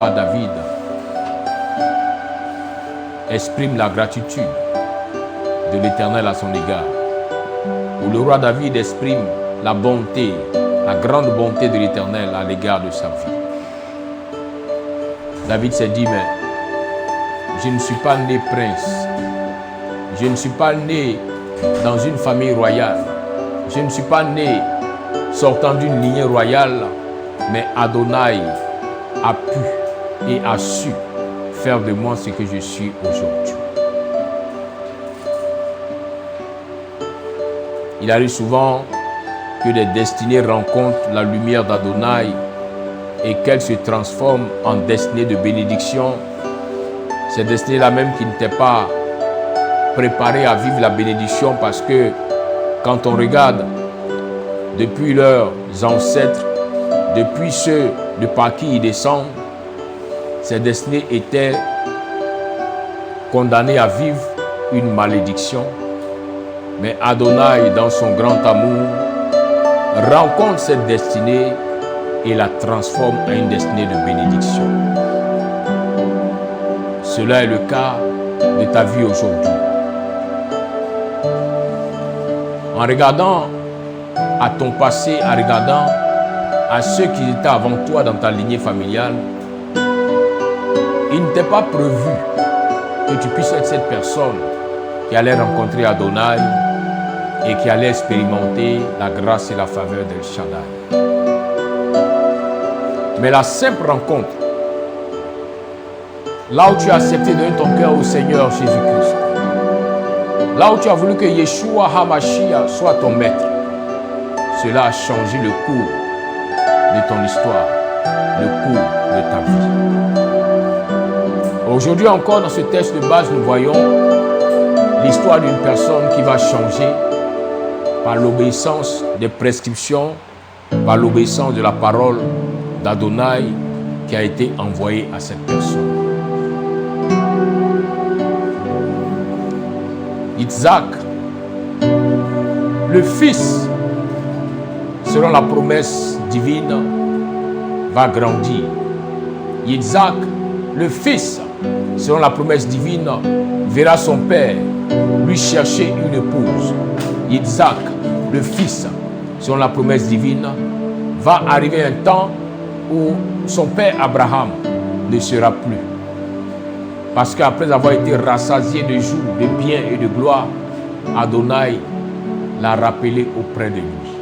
David exprime la gratitude de l'Éternel à son égard, où le roi David exprime la bonté, la grande bonté de l'Éternel à l'égard de sa vie. David s'est dit, mais je ne suis pas né prince, je ne suis pas né dans une famille royale, je ne suis pas né sortant d'une lignée royale, mais Adonai a pu et a su faire de moi ce que je suis aujourd'hui. Il arrive souvent que des destinées rencontrent la lumière d'Adonai et qu'elles se transforment en destinées de bénédiction. Ces destinées-là même qui n'étaient pas préparées à vivre la bénédiction, parce que quand on regarde depuis leurs ancêtres, depuis ceux de par qui ils descendent, ces destinées étaient condamnées à vivre une malédiction. Mais Adonai, dans son grand amour, rencontre cette destinée et la transforme en une destinée de bénédiction. Cela est le cas de ta vie aujourd'hui. En regardant à ton passé, en regardant à ceux qui étaient avant toi dans ta lignée familiale, il n'était pas prévu que tu puisses être cette personne qui allait rencontrer Adonai et qui allait expérimenter la grâce et la faveur d'El Shaddai. Mais la simple rencontre, là où tu as accepté de donner ton cœur au Seigneur Jésus-Christ, là où tu as voulu que Yeshua HaMashiach soit ton maître, cela a changé le cours de ton histoire, le cours de ta vie. Aujourd'hui encore, dans ce texte de base, nous voyons l'histoire d'une personne qui va changer par l'obéissance des prescriptions, par l'obéissance de la parole d'Adonai qui a été envoyée à cette personne. Isaac, le fils, selon la promesse divine, va grandir. Isaac, le fils, selon la promesse divine, verra son père lui chercher une épouse. Isaac, le fils, selon la promesse divine, va arriver un temps où son père Abraham ne sera plus. Parce qu'après avoir été rassasié de joie, de bien et de gloire, Adonai l'a rappelé auprès de lui.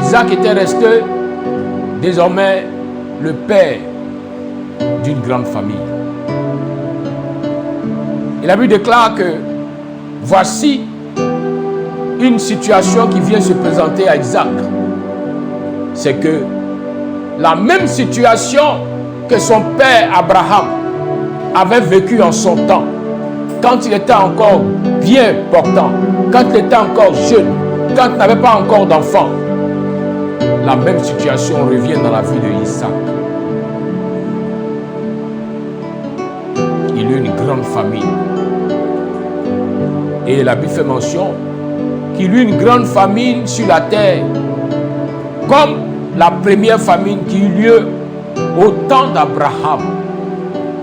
Isaac était resté désormais le père d'une grande famille. Et la Bible déclare que voici une situation qui vient se présenter à Isaac. C'est que la même situation que son père Abraham avait vécu en son temps, quand il était encore bien portant, quand il était encore jeune, quand il n'avait pas encore d'enfant. La même situation revient dans la vie de Isaac. Il a une grande famille. Et la Bible fait mention qu'il eut une grande famine sur la terre, comme la première famine qui eut lieu au temps d'Abraham,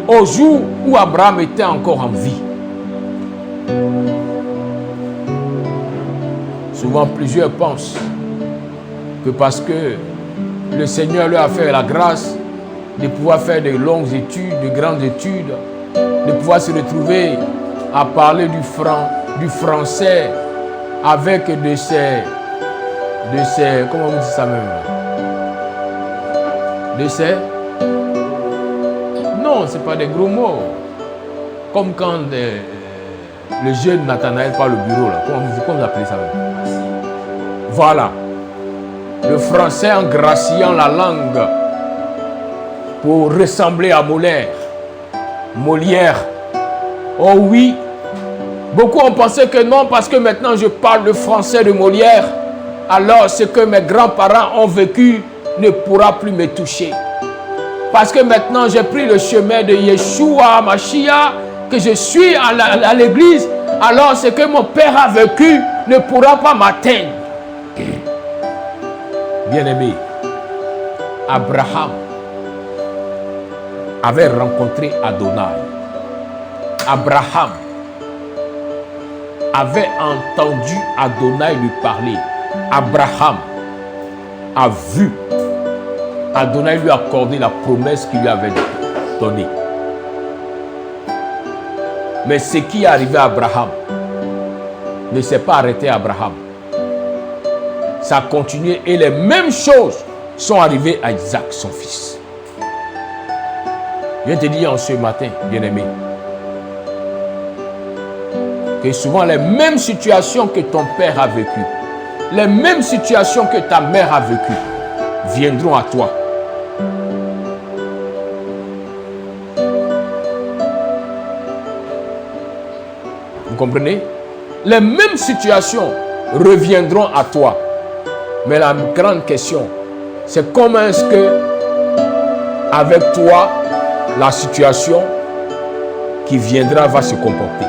au jour où Abraham était encore en vie. Souvent, plusieurs pensent que parce que le Seigneur leur a fait la grâce de pouvoir faire de longues études, de grandes études, de pouvoir se retrouver à parler du français avec de ces comment on dit ça même? Non, c'est pas des gros mots. Comme quand le jeune Nathanaël parle au bureau, là. Comment vous appelez ça même? Voilà. Le français en graciant la langue pour ressembler à Molière. Oh oui, beaucoup ont pensé que non, parce que maintenant je parle le français de Molière, alors ce que mes grands-parents ont vécu ne pourra plus me toucher. Parce que maintenant j'ai pris le chemin de Yeshua HaMashiach, que je suis à l'église, alors ce que mon père a vécu ne pourra pas m'atteindre. Bien-aimé, Abraham avait rencontré Adonai. Abraham avait entendu Adonai lui parler. Abraham a vu Adonai lui accorder la promesse qu'il lui avait donnée. Mais ce qui est arrivé à Abraham ne s'est pas arrêté à Abraham. Ça a continué et les mêmes choses sont arrivées à Isaac, son fils. Je viens te dire en ce matin, bien-aimé, que souvent les mêmes situations que ton père a vécues, les mêmes situations que ta mère a vécues, viendront à toi. Vous comprenez? Les mêmes situations reviendront à toi. Mais la grande question, c'est comment est-ce que, avec toi, la situation qui viendra va se comporter.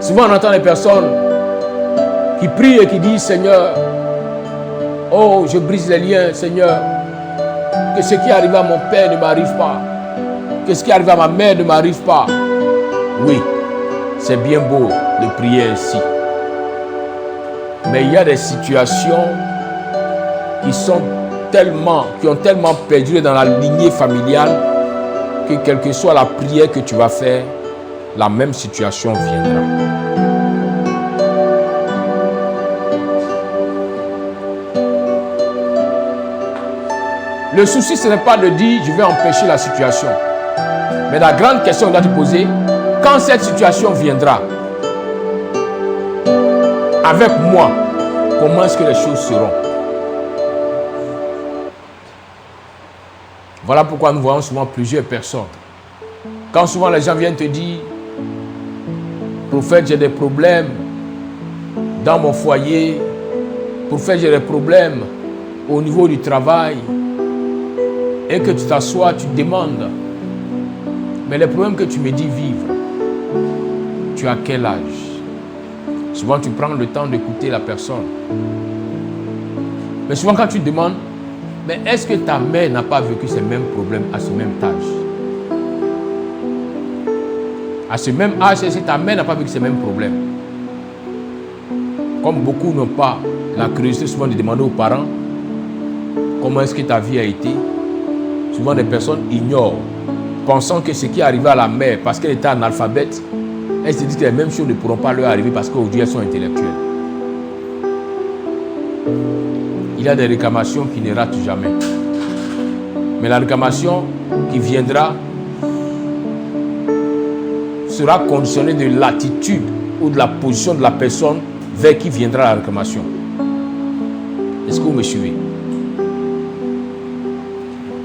Souvent, on entend des personnes qui prient et qui disent, Seigneur, oh, je brise les liens, Seigneur, que ce qui arrive à mon père ne m'arrive pas, que ce qui arrive à ma mère ne m'arrive pas. Oui, c'est bien beau de prier ainsi. Mais il y a des situations qui ont tellement perduré dans la lignée familiale que quelle que soit la prière que tu vas faire, la même situation viendra. Le souci, ce n'est pas de dire je vais empêcher la situation. Mais la grande question qu'on doit te poser, quand cette situation viendra, avec moi, comment est-ce que les choses seront? Voilà pourquoi nous voyons souvent plusieurs personnes. Quand souvent les gens viennent te dire, prophète, j'ai des problèmes dans mon foyer, prophète, j'ai des problèmes au niveau du travail, et que tu t'assois, tu te demandes, mais les problèmes que tu me dis vivre, tu as quel âge? Souvent, tu prends le temps d'écouter la personne. Mais souvent, quand tu te demandes, mais est-ce que ta mère n'a pas vécu ces mêmes problèmes à ce même âge? À ce même âge, est-ce que ta mère n'a pas vécu ces mêmes problèmes? Comme beaucoup n'ont pas la curiosité souvent de demander aux parents comment est-ce que ta vie a été, souvent des personnes ignorent, pensant que ce qui est arrivé à la mère parce qu'elle était analphabète, elles se disent que les mêmes choses ne pourront pas leur arriver parce qu'aujourd'hui elles sont intellectuelles. Il y a des réclamations qui ne ratent jamais. Mais la réclamation qui viendra sera conditionnée de l'attitude ou de la position de la personne vers qui viendra la réclamation. Est-ce que vous me suivez?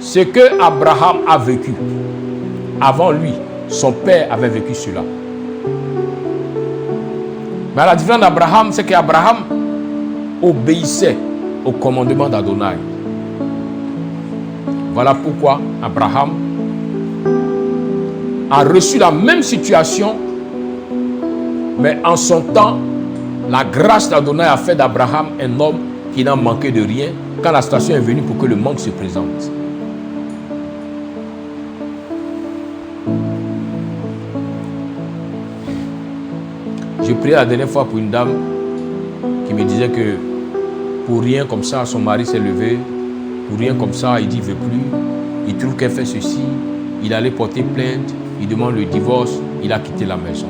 Ce que Abraham a vécu, avant lui, son père avait vécu cela. Mais la différence d'Abraham, c'est qu'Abraham obéissait au commandement d'Adonai. Voilà pourquoi Abraham a reçu la même situation, mais en son temps, la grâce d'Adonai a fait d'Abraham un homme qui n'a manqué de rien quand la situation est venue pour que le manque se présente. Je priais la dernière fois pour une dame qui me disait que pour rien comme ça, son mari s'est levé, pour rien comme ça, il dit qu'il ne veut plus, il trouve qu'elle fait ceci, il allait porter plainte, il demande le divorce, il a quitté la maison.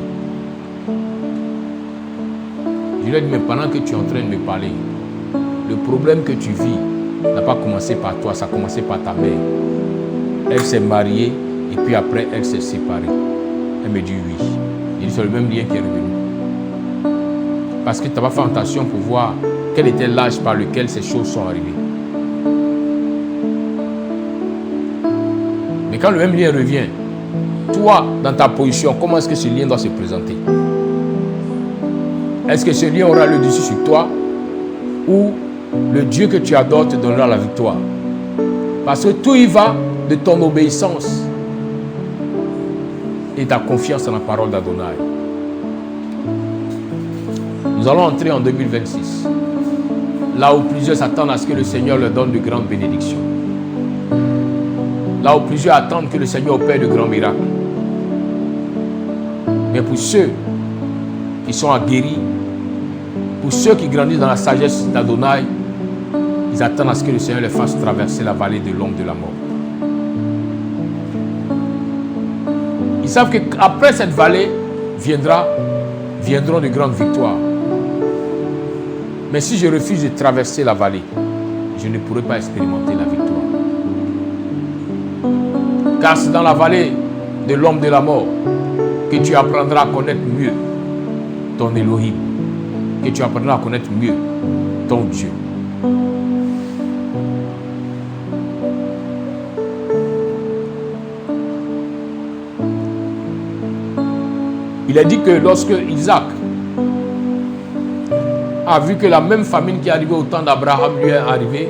Je lui ai dit, mais pendant que tu es en train de me parler, le problème que tu vis n'a pas commencé par toi, ça a commencé par ta mère. Elle s'est mariée et puis après elle s'est séparée. Elle me dit oui. Il dit c'est le même lien qui est revenu. Parce que tu n'as pas fait attention pour voir quel était l'âge par lequel ces choses sont arrivées. Mais quand le même lien revient, toi, dans ta position, comment est-ce que ce lien doit se présenter? Est-ce que ce lien aura le dessus sur toi ou le Dieu que tu adores te donnera la victoire? Parce que tout y va de ton obéissance et ta confiance en la parole d'Adonai. Nous allons entrer en 2026, là où plusieurs s'attendent à ce que le Seigneur leur donne de grandes bénédictions. Là où plusieurs attendent que le Seigneur opère de grands miracles. Mais pour ceux qui sont aguerris, pour ceux qui grandissent dans la sagesse d'Adonai, ils attendent à ce que le Seigneur les fasse traverser la vallée de l'ombre de la mort. Ils savent qu'après cette vallée viendront de grandes victoires. Mais si je refuse de traverser la vallée, je ne pourrai pas expérimenter la victoire. Car c'est dans la vallée de l'ombre de la mort que tu apprendras à connaître mieux ton Elohim, que tu apprendras à connaître mieux ton Dieu. Il a dit que lorsque Isaac a vu que la même famine qui est arrivée au temps d'Abraham lui est arrivée,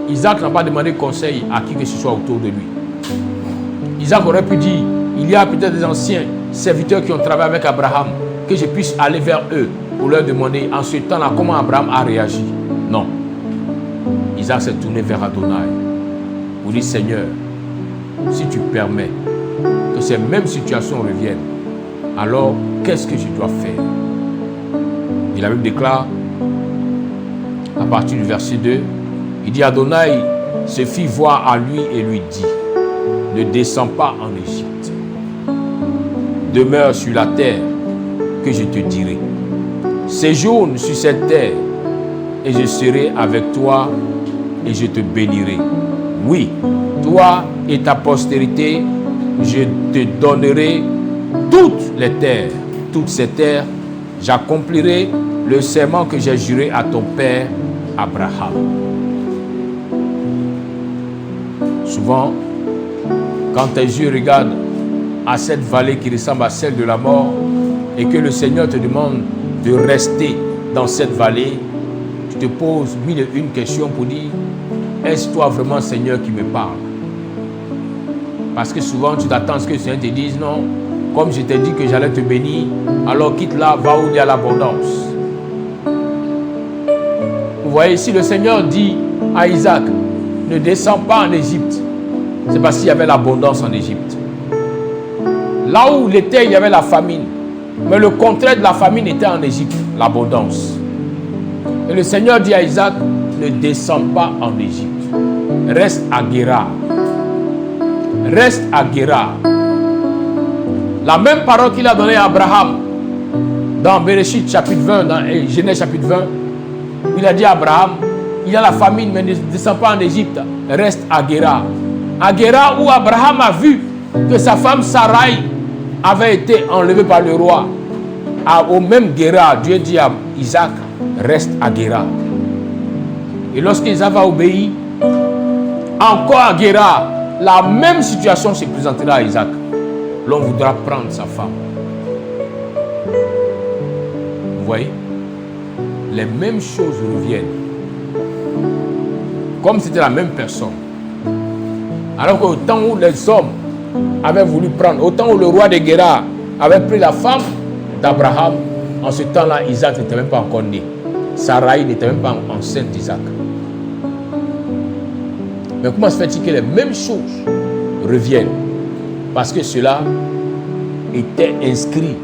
Isaac n'a pas demandé conseil à qui que ce soit autour de lui. Isaac aurait pu dire, il y a peut-être des anciens serviteurs qui ont travaillé avec Abraham, que je puisse aller vers eux pour leur demander en ce temps-là comment Abraham a réagi. Non. Isaac s'est tourné vers Adonai pour dire, Seigneur, si tu permets que ces mêmes situations reviennent, alors qu'est-ce que je dois faire? Et la Bible déclare, à partir du verset 2, il dit, Adonai se fit voir à lui et lui dit, ne descends pas en Égypte, demeure sur la terre que je te dirai. Séjourne sur cette terre et je serai avec toi et je te bénirai. Oui, toi et ta postérité, je te donnerai toutes les terres, toutes ces terres, j'accomplirai le serment que j'ai juré à ton père Abraham. Souvent, quand tes yeux regardent à cette vallée qui ressemble à celle de la mort et que le Seigneur te demande de rester dans cette vallée, tu te poses mille et une questions pour dire, est-ce toi vraiment Seigneur qui me parle? Parce que souvent tu t'attends à ce que le Seigneur te dise, non, comme je t'ai dit que j'allais te bénir, alors quitte là, va où il y a l'abondance. Vous voyez, si le Seigneur dit à Isaac, ne descends pas en Égypte, c'est parce qu'il y avait l'abondance en Égypte. Là où il était, il y avait la famine. Mais le contraire de la famine était en Égypte, l'abondance. Et le Seigneur dit à Isaac, ne descends pas en Égypte. Reste à Guérar. Reste à Guérar. La même parole qu'il a donnée à Abraham dans Bereshit chapitre 20, dans Genèse chapitre 20, il a dit à Abraham, il y a la famine, mais ne descends pas en Égypte, reste à Guérar. À Guérar où Abraham a vu que sa femme Sarai avait été enlevée par le roi. Au même Guérar, Dieu dit à Isaac, reste à Guérar. Et lorsqu'Isaac a obéi, encore à Guérar, la même situation se présentera à Isaac. L'on voudra prendre sa femme. Vous voyez? Les mêmes choses reviennent. Comme c'était la même personne. Alors qu'au temps où les hommes avaient voulu prendre, au temps où le roi de Guérar avait pris la femme d'Abraham, en ce temps-là, Isaac n'était même pas encore né. Sarai n'était même pas enceinte d'Isaac. Mais comment se fait-il que les mêmes choses reviennent? Parce que cela était inscrit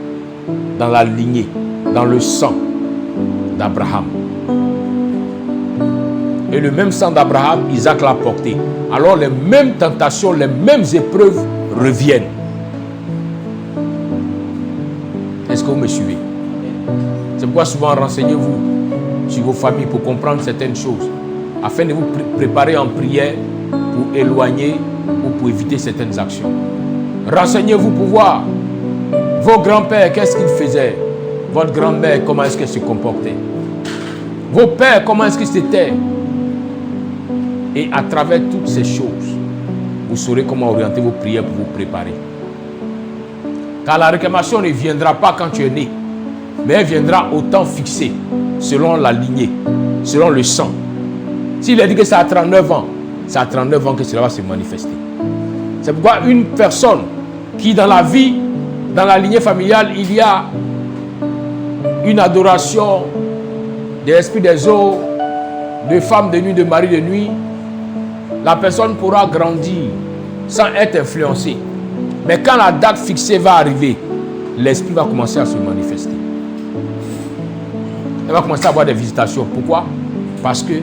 dans la lignée, dans le sang d'Abraham. Et le même sang d'Abraham, Isaac l'a porté. Alors les mêmes tentations, les mêmes épreuves reviennent. Est-ce que vous me suivez? C'est pourquoi souvent renseignez-vous sur vos familles pour comprendre certaines choses, afin de vous préparer en prière pour éloigner ou pour éviter certaines actions. Renseignez-vous pour voir vos grands-pères, qu'est-ce qu'ils faisaient, votre grand-mère, comment est-ce qu'elle se comportait, vos pères, comment est-ce qu'ils s'étaient. Et à travers toutes ces choses, vous saurez comment orienter vos prières pour vous préparer. Car la réclamation ne viendra pas quand tu es né, mais elle viendra au temps fixé, selon la lignée, selon le sang. S'il a dit que c'est à 39 ans, c'est à 39 ans que cela va se manifester. C'est pourquoi une personne qui dans la vie, dans la lignée familiale, il y a une adoration de l'esprit des eaux, de femmes de nuit, de mari de nuit, la personne pourra grandir sans être influencée. Mais quand la date fixée va arriver, l'esprit va commencer à se manifester. Elle va commencer à avoir des visitations. Pourquoi? Parce que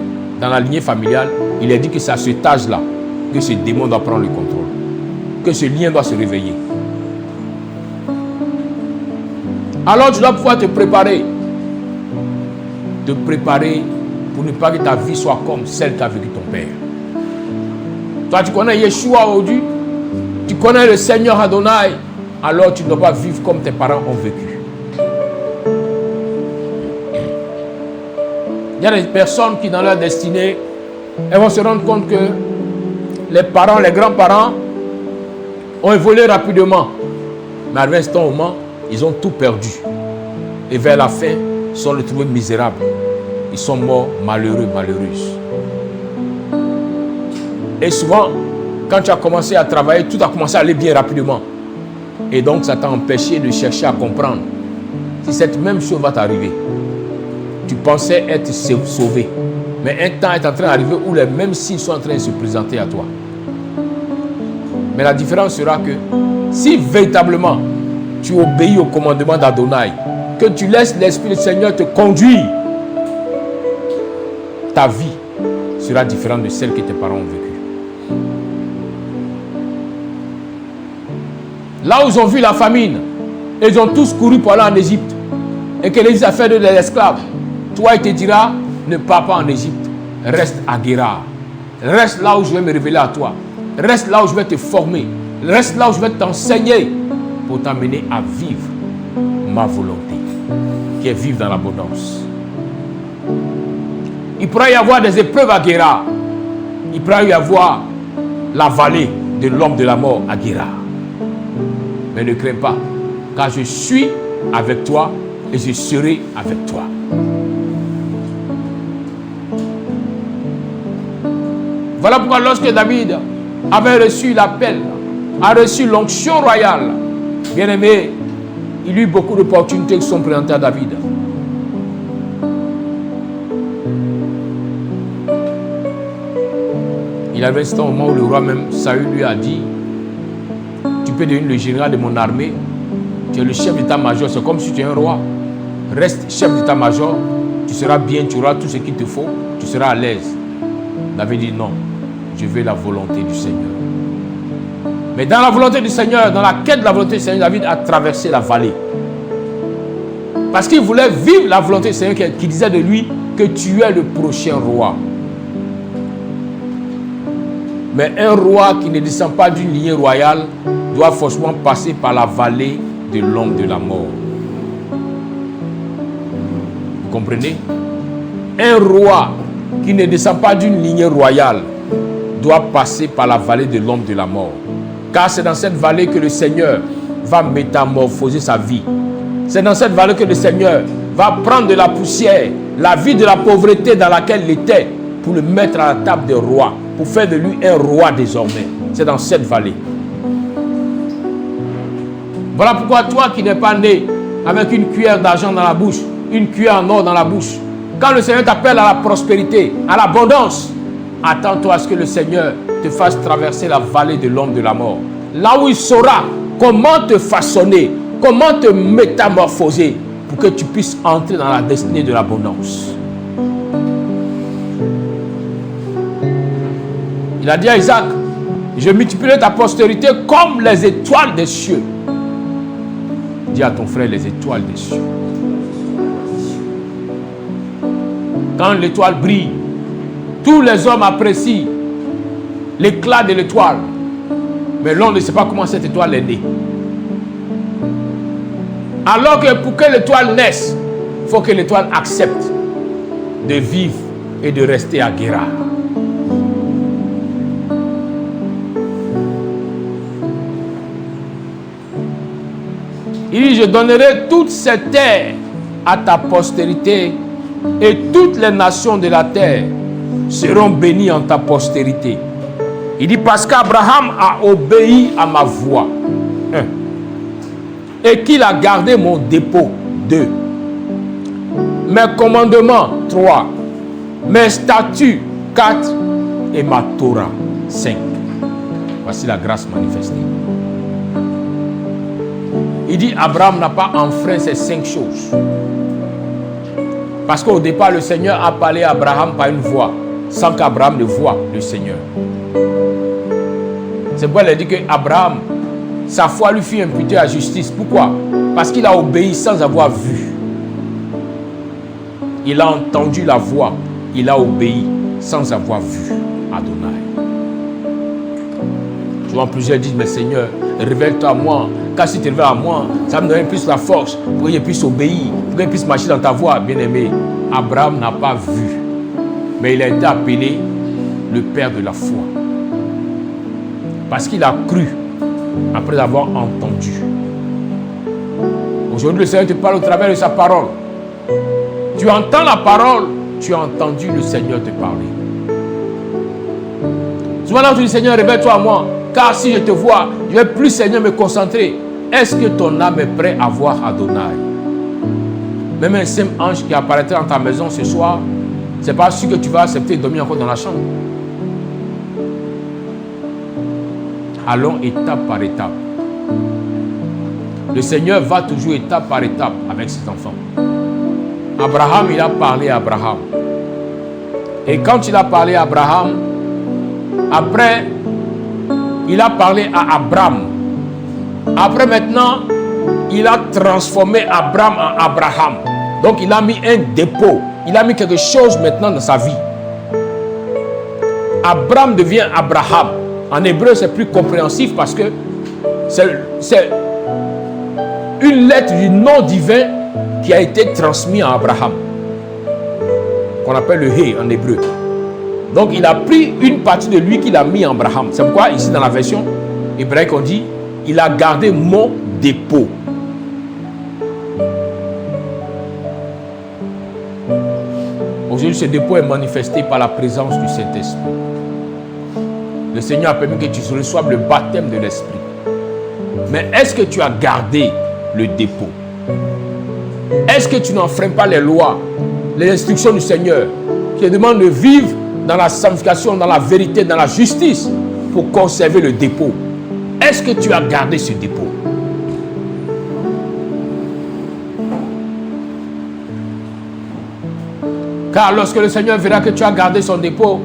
dans la lignée familiale, il est dit que c'est à cet âge-là que ce démon doit prendre le contrôle, que ce lien doit se réveiller. Alors tu dois pouvoir te préparer pour ne pas que ta vie soit comme celle qu'a vécu ton père. Toi tu connais Yeshua aujourd'hui, tu connais le Seigneur Adonai, alors tu ne dois pas vivre comme tes parents ont vécu. Il y a des personnes qui dans leur destinée, elles vont se rendre compte que les parents, les grands-parents ont évolué rapidement. Mais à l'instant moment, ils ont tout perdu. Et vers la fin, ils sont retrouvés misérables. Ils sont morts malheureux, malheureuses. Et souvent, quand tu as commencé à travailler, tout a commencé à aller bien rapidement. Et donc, ça t'a empêché de chercher à comprendre si cette même chose va t'arriver. Tu pensais être sauvé. Mais un temps est en train d'arriver où les mêmes signes sont en train de se présenter à toi. Mais la différence sera que si véritablement tu obéis au commandement d'Adonai, que tu laisses l'Esprit du Seigneur te conduire, ta vie sera différente de celle que tes parents ont vécue. Là où ils ont vu la famine, ils ont tous couru pour aller en Égypte. Et que l'Égypte a fait d'eux des esclaves. Toi, il te dira, ne pars pas en Égypte. Reste à Guérar. Reste là où je vais me révéler à toi. Reste là où je vais te former. Reste là où je vais t'enseigner pour t'amener à vivre ma volonté, qui est vivre dans l'abondance. Il pourrait y avoir des épreuves à Guérar. Il pourrait y avoir la vallée de l'homme de la mort à Guérar. Mais ne crains pas, car je suis avec toi et je serai avec toi. Voilà pourquoi lorsque David avait reçu l'appel, a reçu l'onction royale, bien aimé, il eut beaucoup d'opportunités qui sont présentées à David. Il avait un moment où le roi même, Saül, lui a dit, tu peux devenir le général de mon armée, tu es le chef d'état-major, c'est comme si tu es un roi. Reste chef d'état-major, tu seras bien, tu auras tout ce qu'il te faut, tu seras à l'aise. David dit non, je veux la volonté du Seigneur. Mais dans la volonté du Seigneur, dans la quête de la volonté du Seigneur, David a traversé la vallée. Parce qu'il voulait vivre la volonté du Seigneur qui disait de lui que tu es le prochain roi. Mais un roi qui ne descend pas d'une lignée royale doit forcément passer par la vallée de l'homme de la mort. Vous comprenez? Un roi qui ne descend pas d'une lignée royale doit passer par la vallée de l'homme de la mort. Car c'est dans cette vallée que le Seigneur va métamorphoser sa vie. C'est dans cette vallée que le Seigneur va prendre de la poussière, la vie de la pauvreté dans laquelle il était, pour le mettre à la table des rois, pour faire de lui un roi désormais. C'est dans cette vallée. Voilà pourquoi toi qui n'es pas né avec une cuillère d'argent dans la bouche, une cuillère en or dans la bouche, quand le Seigneur t'appelle à la prospérité, à l'abondance, attends-toi à ce que le Seigneur te fasse traverser la vallée de l'homme de la mort. Là où il saura comment te façonner, comment te métamorphoser pour que tu puisses entrer dans la destinée de l'abondance. Il a dit à Isaac, je multiplierai ta postérité comme les étoiles des cieux. Dis à ton frère, les étoiles des cieux. Quand l'étoile brille, tous les hommes apprécient l'éclat de l'étoile. Mais l'on ne sait pas comment cette étoile est née. Alors que pour que l'étoile naisse, il faut que l'étoile accepte de vivre et de rester à Guérar. Il dit, je donnerai toute cette terre à ta postérité et toutes les nations de la terre seront bénies en ta postérité. Il dit, parce qu'Abraham a obéi à ma voix. 1. Et qu'il a gardé mon dépôt. 2. Mes commandements. 3. Mes statuts. 4. Et ma Torah. 5. Voici la grâce manifestée. Il dit Abraham n'a pas enfreint ces 5 choses. Parce qu'au départ, le Seigneur a parlé à Abraham par une voix, sans qu'Abraham ne voie le Seigneur. C'est pourquoi il a dit que Abraham, sa foi lui fut imputée à justice. Pourquoi? Parce qu'il a obéi sans avoir vu. Il a entendu la voix, il a obéi sans avoir vu Adonai. Souvent plusieurs disent, mais Seigneur, révèle-toi à moi. Car si tu te révèles à moi, ça me donne plus la force pour que je puisse obéir, pour que je puisse marcher dans ta voie, bien-aimé. Abraham n'a pas vu, mais il a été appelé le père de la foi. Parce qu'il a cru après avoir entendu. Aujourd'hui, le Seigneur te parle au travers de sa parole. Tu entends la parole, tu as entendu le Seigneur te parler. Souvent, là, tu dis, Seigneur, révèle-toi à moi. Car si je te vois, je vais plus, Seigneur, me concentrer. Est-ce que ton âme est prête à voir Adonai? Même un simple ange qui apparaîtra dans ta maison ce soir, ce n'est pas sûr que tu vas accepter de dormir encore dans la chambre. Allons étape par étape. Le Seigneur va toujours étape par étape avec ses enfants. Abraham, il a parlé à Abraham. Et quand il a parlé à Abraham, après, il a parlé à Abraham. Après maintenant, il a transformé Abraham en Abraham. Donc il a mis un dépôt. Il a mis quelque chose maintenant dans sa vie. Abraham devient Abraham. En hébreu, c'est plus compréhensif parce que c'est une lettre du nom divin qui a été transmise à Abraham. Qu'on appelle le Hé en hébreu. Donc il a pris une partie de lui qu'il a mis en Abraham. C'est pourquoi ici dans la version hébraïque on dit il a gardé mon dépôt. Aujourd'hui ce dépôt est manifesté par la présence du Saint-Esprit. Le Seigneur a permis que tu reçoives le baptême de l'Esprit. Mais est-ce que tu as gardé le dépôt? Est-ce que tu n'enfreins pas les lois, les instructions du Seigneur qui te demandent de vivre dans la sanctification, dans la vérité, dans la justice pour conserver le dépôt? Est-ce que tu as gardé ce dépôt? Car lorsque le Seigneur verra que tu as gardé son dépôt,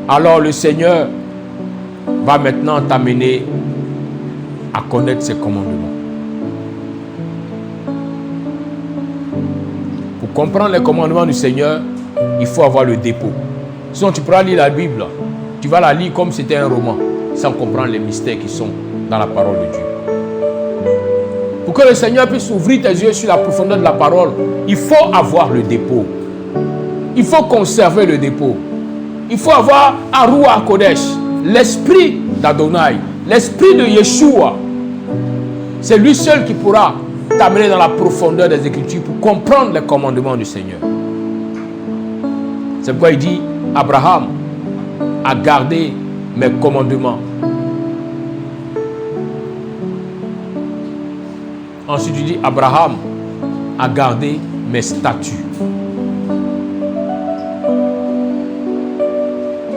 alors le Seigneur va maintenant t'amener à connaître ses commandements. Pour comprendre les commandements du Seigneur, il faut avoir le dépôt. Sinon tu pourras lire la Bible, tu vas la lire comme si c'était un roman, sans comprendre les mystères qui sont dans la parole de Dieu. Pour que le Seigneur puisse ouvrir tes yeux sur la profondeur de la parole, il faut avoir le dépôt. Il faut conserver le dépôt. Il faut avoir Arua Kodesh, l'esprit d'Adonai, l'esprit de Yeshua. C'est lui seul qui pourra t'amener dans la profondeur des Écritures pour comprendre les commandements du Seigneur. C'est pourquoi il dit, Abraham a gardé mes commandements. Ensuite, il dit, Abraham a gardé mes statuts.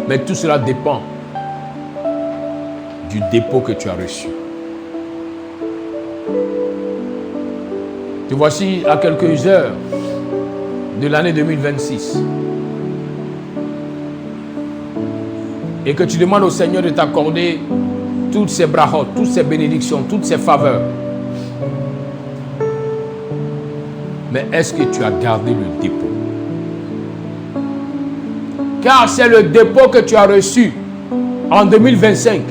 Mais tout cela dépend du dépôt que tu as reçu. Te voici à quelques heures de l'année 2026. Et que tu demandes au Seigneur de t'accorder toutes ces brachot, toutes ces bénédictions, toutes ces faveurs. Mais est-ce que tu as gardé le dépôt? Car c'est le dépôt que tu as reçu en 2025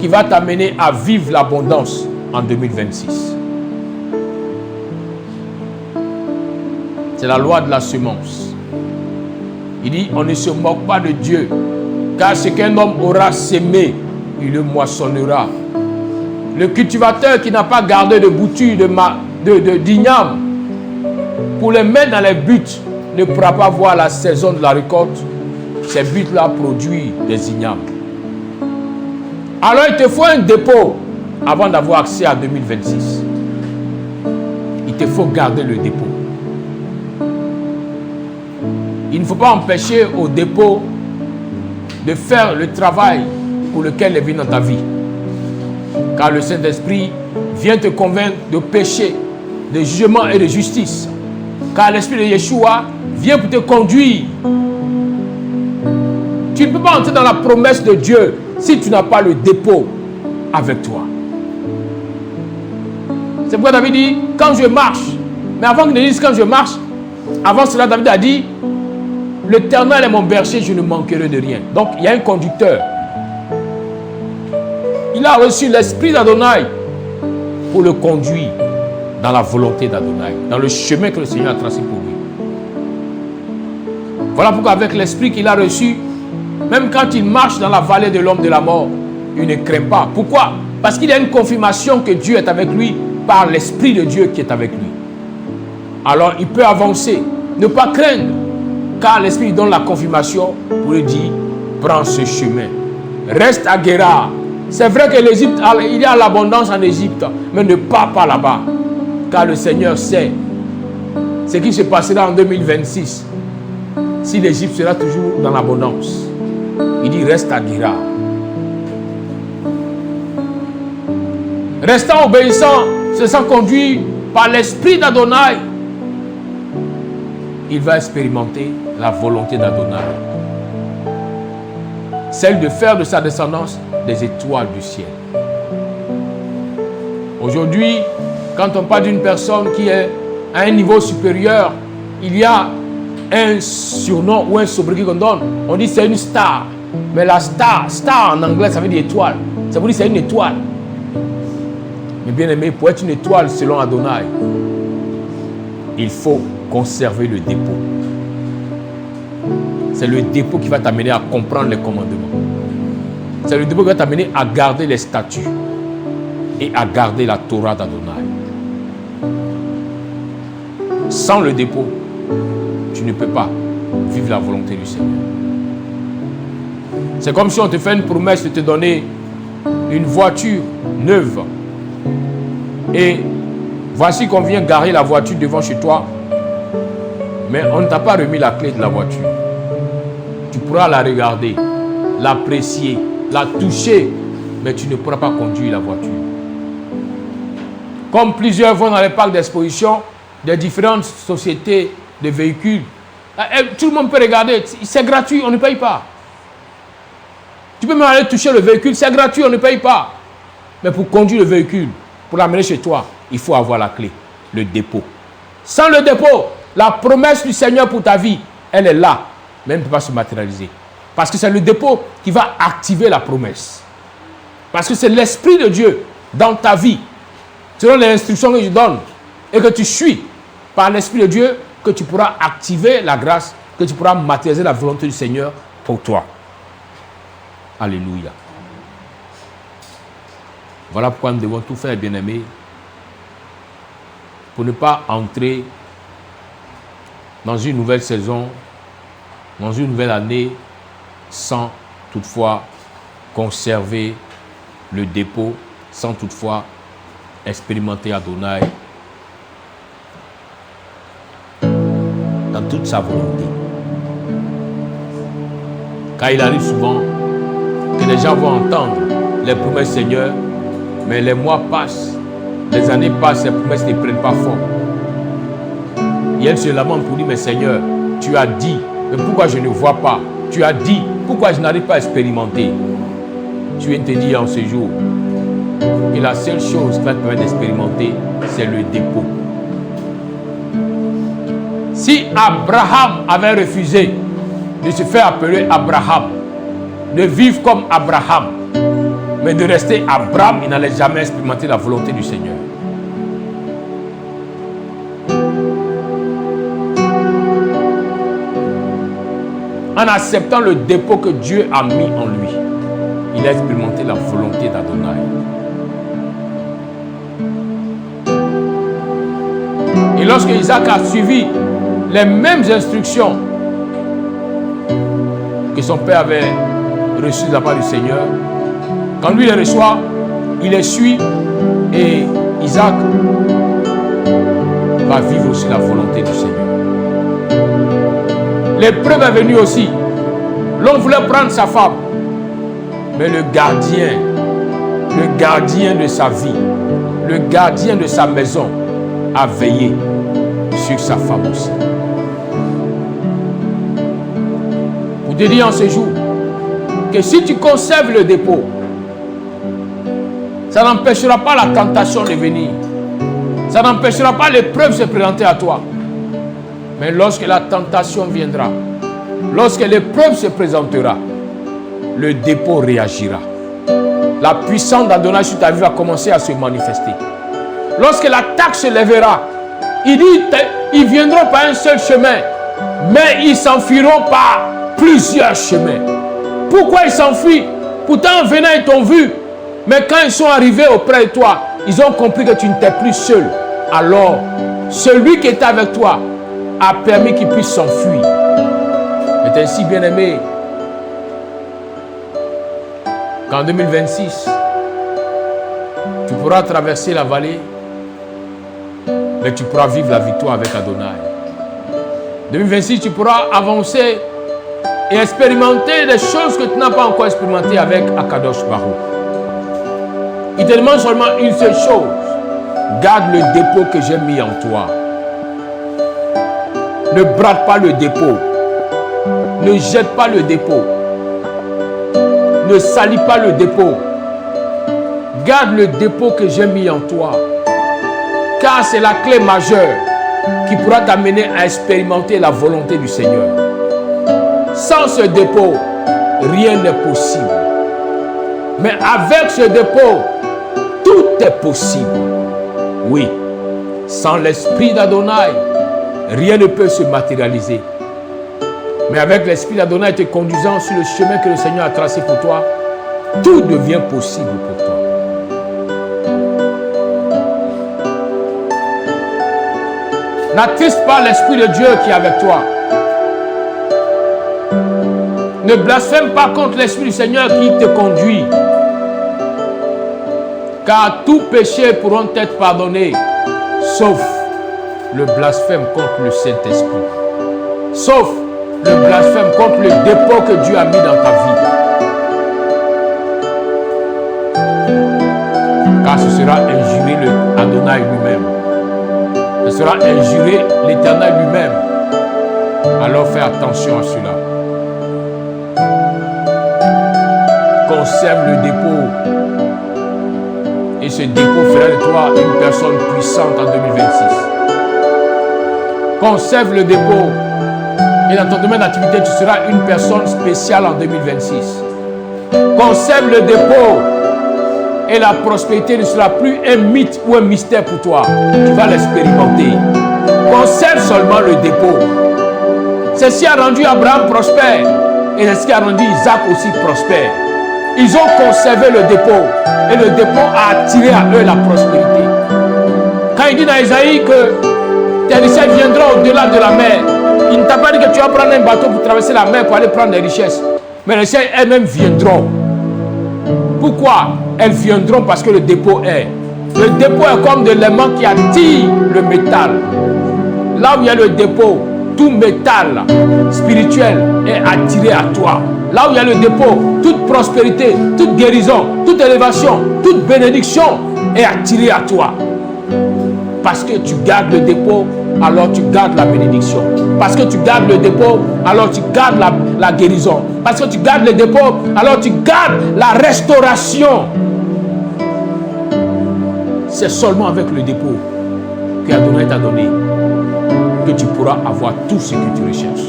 qui va t'amener à vivre l'abondance en 2026. C'est la loi de la semence. Il dit, on ne se moque pas de Dieu, car ce qu'un homme aura sémé, il le moissonnera. Le cultivateur qui n'a pas gardé de bouture d'igname pour les mettre dans les buts ne pourra pas voir la saison de la récolte. Ces buts-là produisent des ignames. Alors il te faut un dépôt avant d'avoir accès à 2026. Il te faut garder le dépôt. Il ne faut pas empêcher au dépôt de faire le travail pour lequel il est venu dans ta vie. Car le Saint-Esprit vient te convaincre de péché, de jugement et de justice. Car l'Esprit de Yeshua vient pour te conduire. Tu ne peux pas entrer dans la promesse de Dieu si tu n'as pas le dépôt avec toi. C'est pourquoi David dit, quand je marche, mais avant qu'il ne dise quand je marche, avant cela, David a dit, l'Éternel est mon berger, je ne manquerai de rien. Donc, il y a un conducteur. Il a reçu l'Esprit d'Adonai pour le conduire dans la volonté d'Adonai, dans le chemin que le Seigneur a tracé pour lui. Voilà pourquoi avec l'Esprit qu'il a reçu, même quand il marche dans la vallée de l'homme de la mort, il ne craint pas. Pourquoi? Parce qu'il y a une confirmation que Dieu est avec lui par l'Esprit de Dieu qui est avec lui. Alors il peut avancer, ne pas craindre, car l'Esprit lui donne la confirmation pour lui dire, prends ce chemin, reste à Guérar. C'est vrai que l'Égypte, il y a l'abondance en Égypte, mais ne pars pas là-bas, car le Seigneur sait ce qui se passera en 2026, si l'Égypte sera toujours dans l'abondance. Il dit, reste à Guérar. Restant obéissant, se sent conduit par l'Esprit d'Adonai, il va expérimenter la volonté d'Adonai. Celle de faire de sa descendance des étoiles du ciel. Aujourd'hui, quand on parle d'une personne qui est à un niveau supérieur, il y a un surnom ou un sobriquet qu'on donne. On dit c'est une star. Mais la star en anglais, ça veut dire étoile. Ça veut dire c'est une étoile. Mais bien aimé, pour être une étoile selon Adonai, il faut conserver le dépôt. C'est le dépôt qui va t'amener à comprendre les commandements. C'est le dépôt qui va t'amener à garder les statuts et à garder la Torah d'Adonai. Sans le dépôt, tu ne peux pas vivre la volonté du Seigneur. C'est comme si on te fait une promesse de te donner une voiture neuve. Et voici qu'on vient garer la voiture devant chez toi, mais on ne t'a pas remis la clé de la voiture. Tu pourras la regarder, l'apprécier, la toucher, mais tu ne pourras pas conduire la voiture. Comme plusieurs vont dans les parcs d'exposition des différentes sociétés de véhicules, tout le monde peut regarder, c'est gratuit, on ne paye pas. Tu peux même aller toucher le véhicule, c'est gratuit, on ne paye pas. Mais pour conduire le véhicule, pour l'amener chez toi, il faut avoir la clé, le dépôt. Sans le dépôt, la promesse du Seigneur pour ta vie, elle est là, mais elle ne peut pas se matérialiser. Parce que c'est le dépôt qui va activer la promesse. Parce que c'est l'Esprit de Dieu dans ta vie, selon les instructions que je donne, et que tu suis par l'Esprit de Dieu, que tu pourras activer la grâce, que tu pourras matérialiser la volonté du Seigneur pour toi. Alléluia. Voilà pourquoi nous devons tout faire, bien-aimés, pour ne pas entrer dans une nouvelle saison, dans une nouvelle année, sans toutefois conserver le dépôt, sans toutefois expérimenter Adonai dans toute sa volonté. Car il arrive souvent que les gens vont entendre les promesses du Seigneur, mais les mois passent, les années passent, les promesses ne prennent pas forme. Et elle se lamente pour dire, mais Seigneur, tu as dit, mais pourquoi je ne vois pas? Tu as dit, pourquoi je n'arrive pas à expérimenter? Je viens de te dire en ce jour que la seule chose qui va te permettre d'expérimenter, c'est le dépôt. Si Abraham avait refusé de se faire appeler Abraham, de vivre comme Abraham, mais de rester Abraham, il n'allait jamais expérimenter la volonté du Seigneur. En acceptant le dépôt que Dieu a mis en lui, il a expérimenté la volonté d'Adonai. Et lorsque Isaac a suivi les mêmes instructions que son père avait reçues de la part du Seigneur, quand lui les reçoit, il les suit et Isaac va vivre aussi la volonté du Seigneur. L'épreuve est venue aussi. L'homme voulait prendre sa femme. mais le gardien de sa vie, le gardien de sa maison a veillé sur sa femme aussi. Pour te dire en ce jour que si tu conserves le dépôt, ça n'empêchera pas la tentation de venir. Ça n'empêchera pas l'épreuve de se présenter à toi. Mais lorsque la tentation viendra, lorsque l'épreuve se présentera, le dépôt réagira. La puissance d'Adonai sur ta vie va commencer à se manifester. Lorsque l'attaque se lèvera, il dit, ils viendront par un seul chemin, mais ils s'enfuiront par plusieurs chemins. Pourquoi ils s'enfuient? Pourtant, en venant, ils t'ont vu. Mais quand ils sont arrivés auprès de toi, ils ont compris que tu n'étais plus seul. Alors, celui qui était avec toi a permis qu'il puisse s'enfuir. C'est ainsi, bien-aimé, qu'en 2026, tu pourras traverser la vallée, mais tu pourras vivre la victoire avec Adonai. 2026, tu pourras avancer et expérimenter des choses que tu n'as pas encore expérimentées avec Akadosh Baruch. Il te demande seulement une seule chose. Garde le dépôt que j'ai mis en toi. Ne brade pas le dépôt. Ne jette pas le dépôt. Ne salis pas le dépôt. Garde le dépôt que j'ai mis en toi. Car c'est la clé majeure qui pourra t'amener à expérimenter la volonté du Seigneur. Sans ce dépôt, rien n'est possible. Mais avec ce dépôt, tout est possible. Oui, sans l'esprit d'Adonai, rien ne peut se matérialiser. Mais avec l'esprit d'Adonai te conduisant sur le chemin que le Seigneur a tracé pour toi, tout devient possible pour toi. N'attriste pas l'esprit de Dieu qui est avec toi. Ne blasphème pas contre l'esprit du Seigneur qui te conduit. Car tous péchés pourront être pardonnés, sauf le blasphème contre le Saint-Esprit. Sauf le blasphème contre le dépôt que Dieu a mis dans ta vie. Car ce sera injurer Adonai lui-même. Ce sera injurer l'Éternel lui-même. Alors fais attention à cela. Conserve le dépôt. Et ce dépôt fera de toi une personne puissante en 2026. Conserve le dépôt. Et dans ton domaine d'activité, tu seras une personne spéciale en 2026. Conserve le dépôt. Et la prospérité ne sera plus un mythe ou un mystère pour toi. Tu vas l'expérimenter. Conserve seulement le dépôt. C'est ce qui a rendu Abraham prospère. Et c'est ce qui a rendu Isaac aussi prospère. Ils ont conservé le dépôt. Et le dépôt a attiré à eux la prospérité. Quand il dit dans Isaïe que tes richesses viendront au-delà de la mer, il ne t'a pas dit que tu vas prendre un bateau pour traverser la mer pour aller prendre des richesses. Mais les richesses elles-mêmes viendront. Pourquoi? Elles viendront parce que le dépôt est. Le dépôt est comme de l'aimant qui attire le métal. Là où il y a le dépôt, tout métal spirituel est attiré à toi. Là où il y a le dépôt, toute prospérité, toute guérison, toute élévation, toute bénédiction est attirée à toi. Parce que tu gardes le dépôt, alors tu gardes la bénédiction. Parce que tu gardes le dépôt, alors tu gardes la guérison. Parce que tu gardes le dépôt, alors tu gardes la restauration. C'est seulement avec le dépôt qu'Adonai t'a donné que tu pourras avoir tout ce que tu recherches.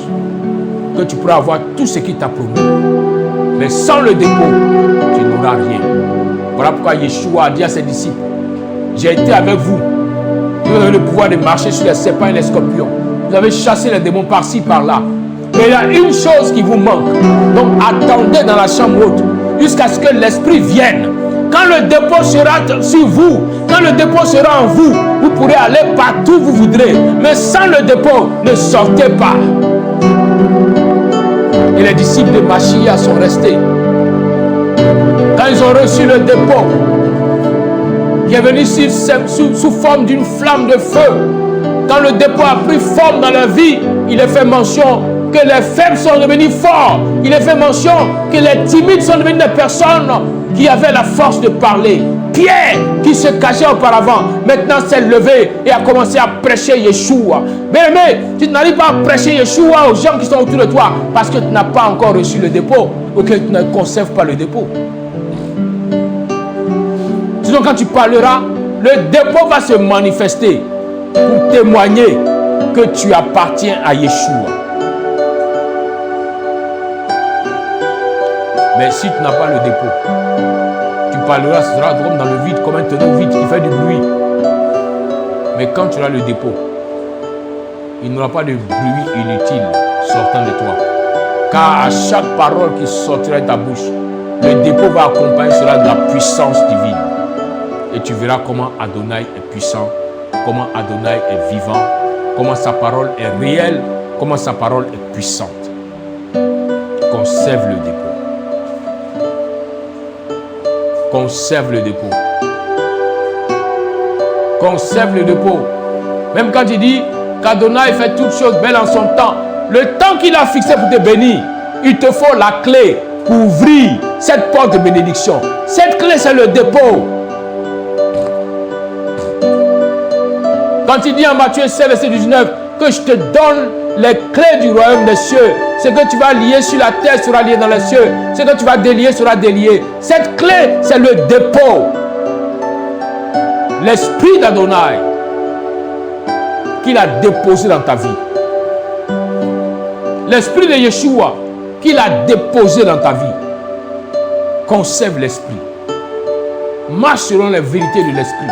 Que tu pourras avoir tout ce qu'il t'a promis. Mais sans le dépôt, tu n'auras rien. Voilà pourquoi Yeshua a dit à ses disciples, j'ai été avec vous. Vous avez le pouvoir de marcher sur les serpents et les scorpions. Vous avez chassé les démons par-ci, par-là. Mais il y a une chose qui vous manque. Donc attendez dans la chambre haute jusqu'à ce que l'Esprit vienne. Quand le dépôt sera sur vous, quand le dépôt sera en vous, vous pourrez aller partout où vous voudrez. Mais sans le dépôt, ne sortez pas. Et les disciples de Machia sont restés. Quand ils ont reçu le dépôt, qui est venu sous forme d'une flamme de feu, quand le dépôt a pris forme dans leur vie, il est fait mention que les faibles sont devenus forts. Il est fait mention que les timides sont devenus des personnes qui avaient la force de parler. Pierre, qui se cachait auparavant, maintenant s'est levé et a commencé à prêcher Yeshua. Bien-aimé, tu n'arrives pas à prêcher Yeshua aux gens qui sont autour de toi parce que tu n'as pas encore reçu le dépôt ou que tu ne conserves pas le dépôt. Sinon, quand tu parleras, le dépôt va se manifester pour témoigner que tu appartiens à Yeshua. Mais si tu n'as pas le dépôt, tu parleras, ce sera comme dans le vide, comme un tonneau vide qui fait du bruit. Mais quand tu auras le dépôt, il n'y aura pas de bruit inutile sortant de toi. Car à chaque parole qui sortira de ta bouche, le dépôt va accompagner cela de la puissance divine. Et tu verras comment Adonai est puissant, comment Adonai est vivant, comment sa parole est réelle, comment sa parole est puissante. Conserve le dépôt. Conserve le dépôt. Conserve le dépôt. Même quand il dit qu'Adonai fait toutes choses belles en son temps, le temps qu'il a fixé pour te bénir, il te faut la clé pour ouvrir cette porte de bénédiction. Cette clé, c'est le dépôt. Quand il dit en Matthieu 7, verset 19, que je te donne les clés du royaume des cieux. Ce que tu vas lier sur la terre sera lié dans les cieux. Ce que tu vas délier sera délié. Cette clé, c'est le dépôt. L'esprit d'Adonai qu'il a déposé dans ta vie. L'esprit de Yeshua qu'il a déposé dans ta vie. Conserve l'esprit. Marche selon les vérités de l'esprit.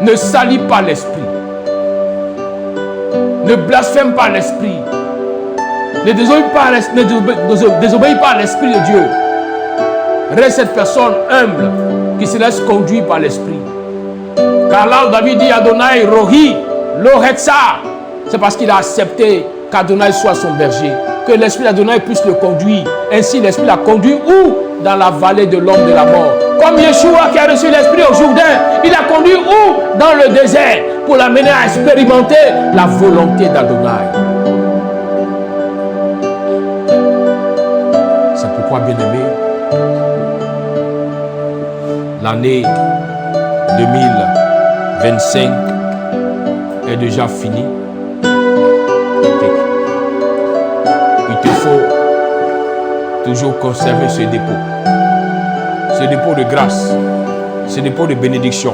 Ne salis pas l'esprit. Ne blasphème pas l'esprit. Ne désobéis pas à l'esprit de Dieu. Reste cette personne humble qui se laisse conduire par l'esprit. Car là où David dit Adonai Rohi, Lohetsa, c'est parce qu'il a accepté qu'Adonai soit son berger. Que l'esprit d'Adonai puisse le conduire. Ainsi l'esprit l'a conduit où? Dans la vallée de l'homme de la mort. Comme Yeshua qui a reçu l'esprit au Jourdain, il a conduit où? Dans le désert, pour l'amener à expérimenter la volonté d'Adonai. C'est pourquoi, bien-aimé, l'année 2025 est déjà finie. Il te faut toujours conserver ce dépôt. Ce dépôt de grâce, ce dépôt de bénédiction,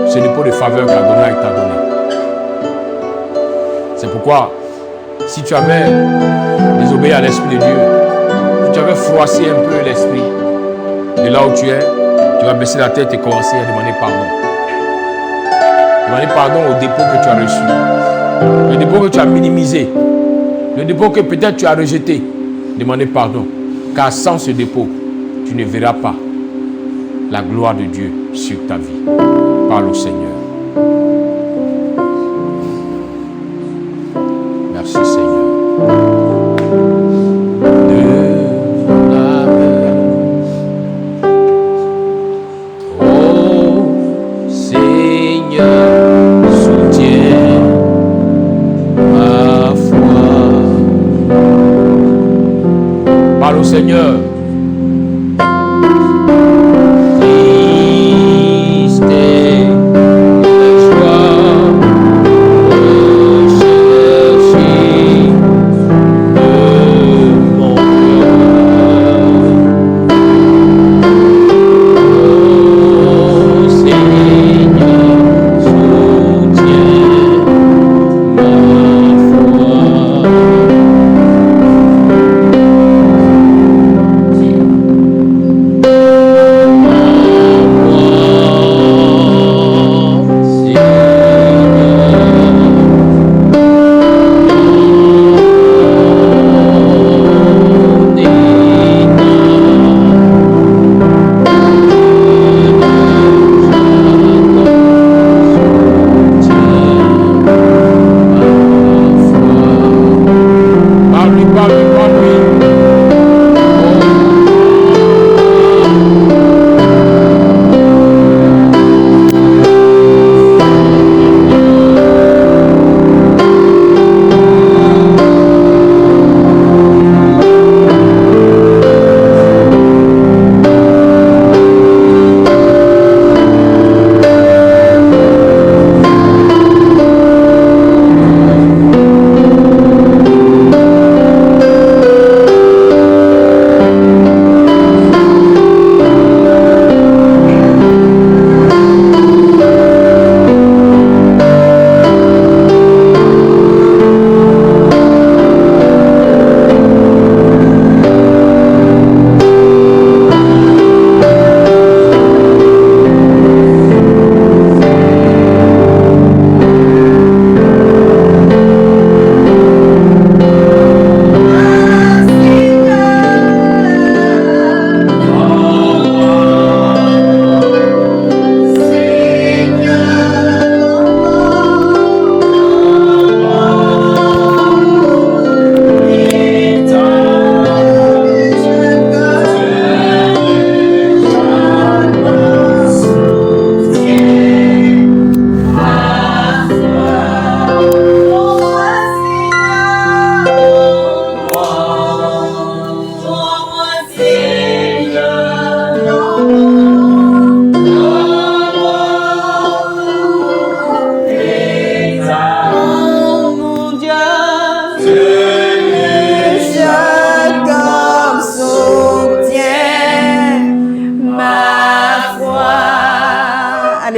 ce dépôt de faveur qu'Adonai t'a donné. C'est pourquoi, si tu avais désobéi à l'Esprit de Dieu, si tu avais froissé un peu l'Esprit, de là où tu es, tu vas baisser la tête et commencer à demander pardon. Demander pardon au dépôt que tu as reçu, le dépôt que tu as minimisé, le dépôt que peut-être tu as rejeté. Demander pardon, car sans ce dépôt, tu ne verras pas la gloire de Dieu sur ta vie. Parle au Seigneur. Merci Seigneur. De mon âme, oh Seigneur, soutiens ma foi. Parle au Seigneur. Joie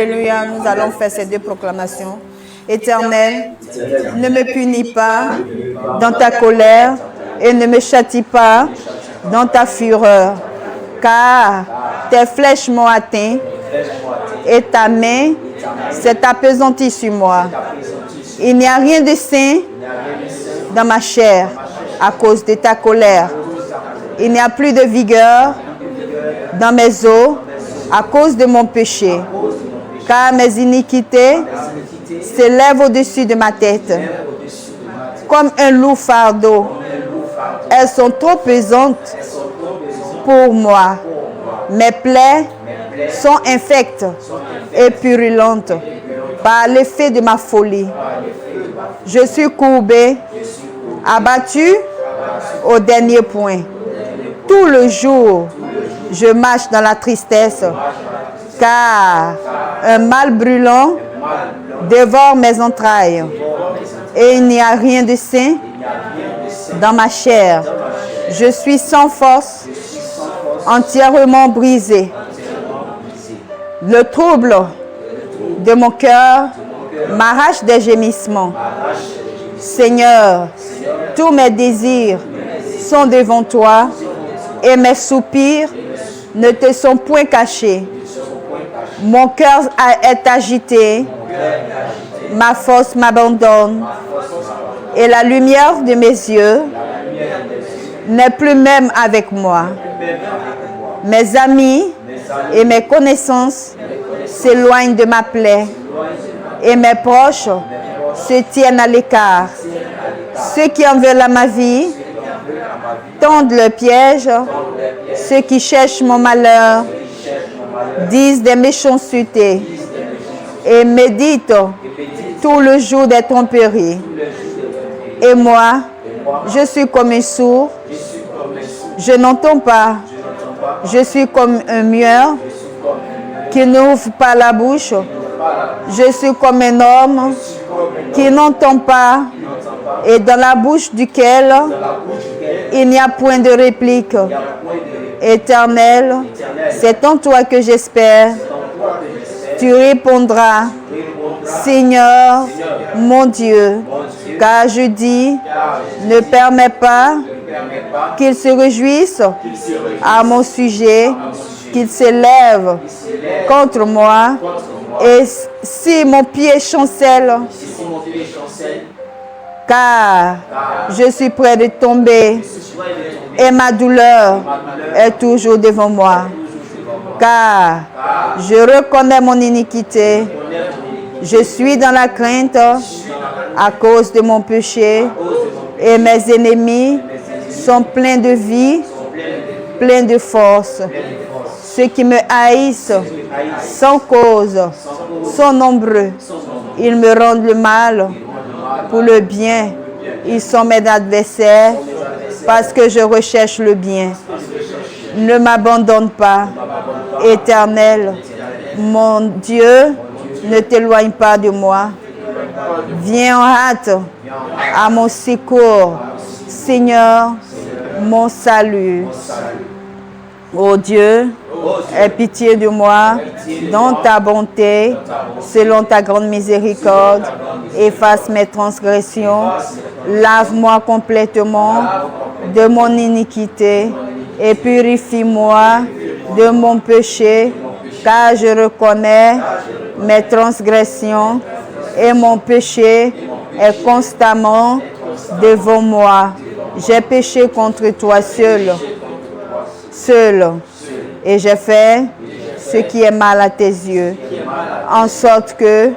Alléluia, nous allons faire ces deux proclamations. Éternel, ne me punis pas dans ta colère et ne me châtie pas dans ta fureur, car tes flèches m'ont atteint et ta main s'est appesantie sur moi. Il n'y a rien de sain dans ma chair à cause de ta colère. Il n'y a plus de vigueur dans mes os à cause de mon péché, car mes iniquités s'élèvent au-dessus de ma tête. Comme un lourd fardeau, elles sont trop pesantes pour moi. Mes plaies sont infectes et purulentes par l'effet de ma folie. Je suis courbé, abattu au dernier point. Tout le jour, je marche dans la tristesse, car un mal brûlant dévore mes entrailles, et il n'y a rien de sain dans ma chair. Je suis sans force, entièrement brisé. Le trouble de mon cœur m'arrache des gémissements. Seigneur, tous mes désirs sont devant toi et mes soupirs ne te sont point cachés. Mon cœur est agité, ma force m'abandonne et la lumière de mes yeux n'est plus même avec moi. Mes amis et mes connaissances s'éloignent de ma plaie et mes proches se tiennent à l'écart. Ceux qui en veulent à ma vie tendent le piège. Ceux qui cherchent mon malheur disent des méchancetés et méditent tout le jour des tromperies. Et moi, je suis comme un sourd, je n'entends pas. Je suis comme un muet qui n'ouvre pas la bouche. Je suis comme un homme qui n'entend pas et dans la bouche duquel il n'y a point de réplique. Éternel, c'est en toi que j'espère. Tu répondras, Seigneur, mon Dieu, car je dis, ne permets pas qu'il se réjouisse à mon sujet, qu'il s'élève contre moi. Et si mon pied chancelle, car je suis près de tomber et ma douleur est toujours devant moi. Car je reconnais mon iniquité, je suis dans la crainte à cause de mon péché et mes ennemis sont pleins de vie, pleins de force. Ceux qui me haïssent sans cause sont nombreux. Ils me rendent le mal pour le bien. Ils sont mes adversaires parce que je recherche le bien. Ne m'abandonne pas, Éternel. Mon Dieu, ne t'éloigne pas de moi. Viens en hâte à mon secours, Seigneur, mon salut. Ô Dieu, aie pitié de moi dans ta bonté, selon ta grande miséricorde. Efface mes transgressions, lave-moi complètement de mon iniquité et purifie-moi de mon péché, car je reconnais mes transgressions et mon péché est constamment devant moi. J'ai péché contre toi seul, et j'ai fait ce qui est mal à tes yeux, en sorte que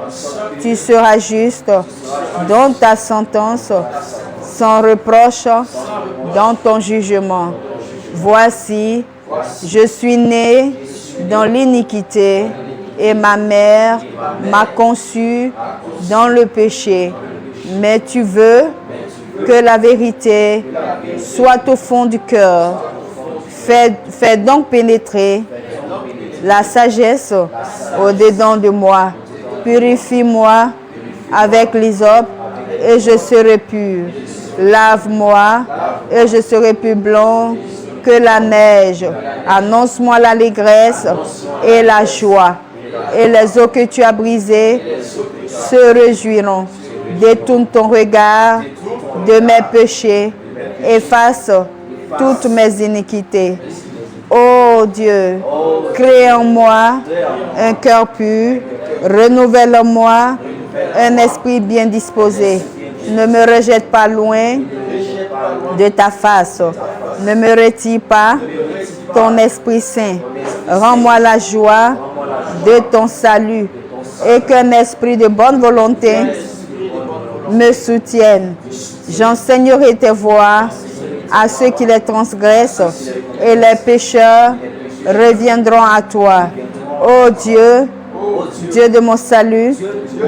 tu seras juste dans ta sentence, sans reproche dans ton jugement. Voici, je suis né dans l'iniquité et ma mère m'a conçu dans le péché. Mais tu veux que la vérité soit au fond du cœur. Fais donc pénétrer la sagesse au-dedans de moi. Purifie-moi avec l'hysope et je serai pur. Lave-moi et je serai plus blanc que la neige. Annonce-moi l'allégresse et la joie. et les os que tu as brisés se réjouiront. Détourne ton regard de mes péchés, efface toutes mes iniquités. Ô Dieu, crée en moi un cœur pur, renouvelle-moi un esprit bien disposé. Ne me rejette pas loin de ta face. Ne me retire pas ton Esprit Saint. Rends-moi la joie de ton salut et qu'un esprit de bonne volonté me soutienne. J'enseignerai tes voies à ceux qui les transgressent et les pécheurs reviendront à toi. Ô Dieu, Dieu de mon salut,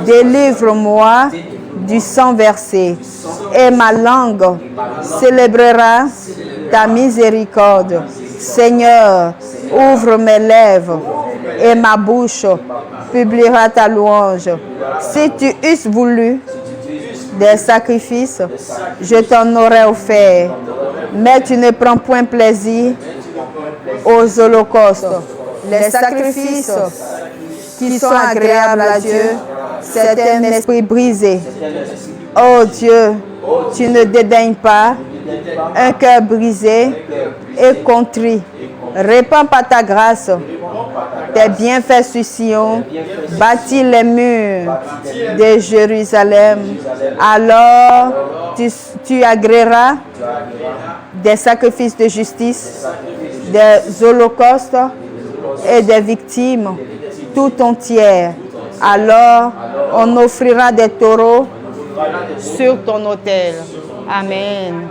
délivre-moi du sang versé et ma langue célébrera ta miséricorde. Seigneur, ouvre mes lèvres et ma bouche publiera ta louange. Si tu eusses voulu des sacrifices, je t'en aurais offert, mais tu ne prends point plaisir aux holocaustes. Les sacrifices qui sont agréables à Dieu, c'est un esprit brisé. Oh Dieu, tu ne dédaignes pas un cœur brisé et contrit. Répands par ta grâce tes bienfaits sur Sion, bâtis les murs de Jérusalem. Alors tu agréeras des sacrifices de justice, des holocaustes et des victimes tout entières. Alors on offrira des taureaux sur ton autel. Amen.